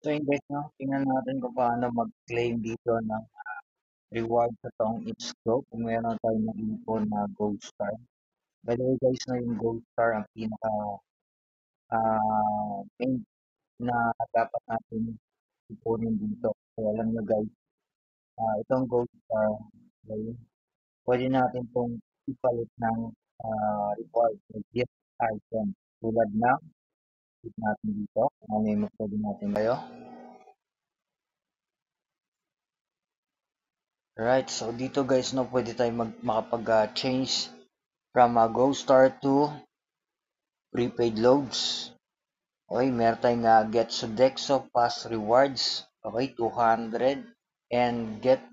So yun guys, no? Tingnan natin kung paano mag-claim dito ng reward sa tong It's Go kung meron tayong na-ipon na Gold Star. By the way guys, no, yung Gold Star ang pinaka main na dapat natin ipunin dito. So alam nyo guys, itong Gold Star, okay, pwede natin pong ipalit ng reward o gift item tulad ng click natin dito. Ano yung pwede natin kayo? Right, so dito guys, no, pwede tayo makapag-change from Gold Star to prepaid loads. Okay, meron tayong get Sodexo Pass Rewards. Okay, 200. And get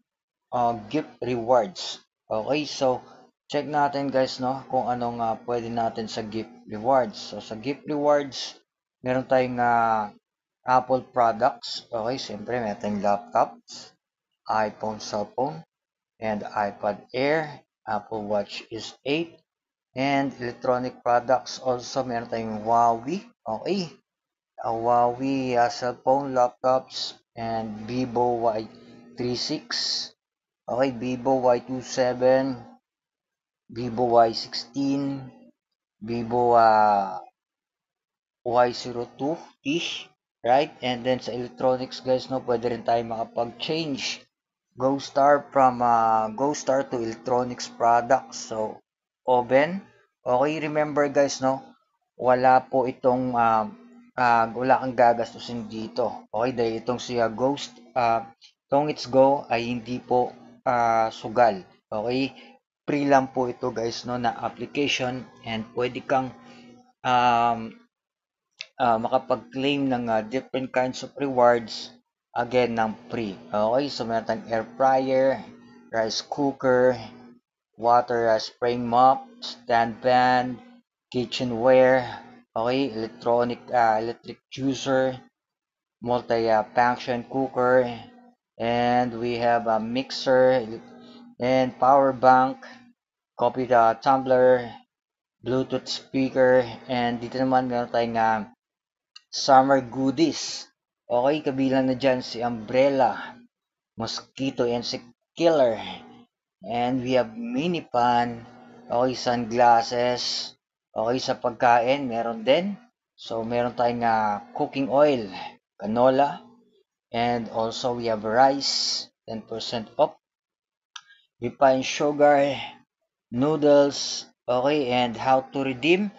gift rewards. Okay, so check natin guys, no, kung anong pwede natin sa gift rewards. So sa gift rewards, meron tayong Apple products. Okay, siyempre meron tayong laptops, iPhone, cellphone, and iPad Air, Apple Watch is 8, and electronic products also meron tayong Huawei, okay, Huawei cellphone, laptops, and Vivo Y36, okay, Vivo Y27, Vivo Y16, Vivo Y02-ish, right? And then sa electronics guys, no, pwede rin tayo makapag-change Go Star from Go Star to electronics products. So, oven. Okay, remember guys, no? Wala po itong wala kang gagastusin dito. Okay, dahil itong si Ghost, itong It's Go ay hindi po sugal. Okay, free lang po ito guys, no, na application and pwede kang um, makapag-claim ng different kinds of rewards again ng free. Okay, so meron tayong air fryer, rice cooker, water spraying mop, stand fan, kitchenware, okay, electric juicer, multi-function cooker, and we have a mixer and power bank, coffee tumbler, Bluetooth speaker, and dito naman meron tayong summer goodies. Okay, kabilang na dyan si umbrella, mosquito insect killer, and we have mini pan, okay, sunglasses, okay, sa pagkain, meron din. So, meron tayong cooking oil, canola, and also we have rice, 10% off, refined sugar, noodles, okay, and how to redeem.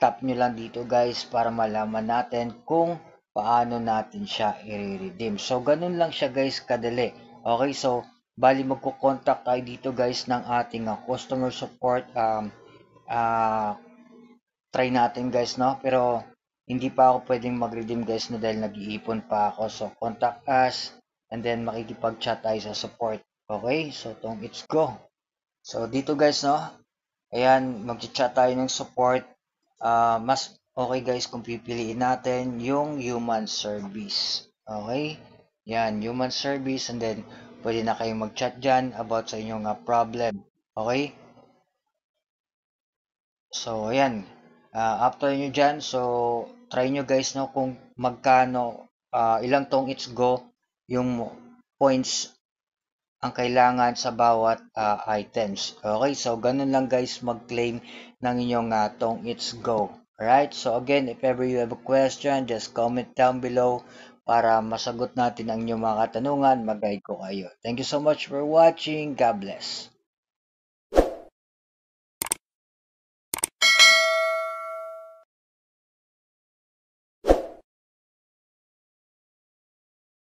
Tap nyo lang dito guys para malaman natin kung paano natin siya i-redeem. So, ganun lang siya guys kadali. Okay, so, bali magko-contact tayo dito guys ng ating customer support. Uh, Try natin guys, no? Pero, hindi pa ako pwedeng mag-redeem guys no dahil nag-iipon pa ako. So, contact us and then makikipag-chat tayo sa support. Okay, so, tong it's go. So, dito guys, no? Ayan, mag-chat tayo ng support. Mas okay guys kung pipiliin natin yung human service. Okay? Yan, human service and then pwede na kayong mag-chat dyan about sa inyong problem. Okay? So, ayan. After nyo dyan, so try nyo guys no kung magkano, ilang tong it's go yung points ang kailangan sa bawat items. Okay, so ganun lang guys mag-claim ng inyong tong It's Go. Alright, so again, if ever you have a question, just comment down below para masagot natin ang inyong mga katanungan, mag-guide ko kayo. Thank you so much for watching. God bless.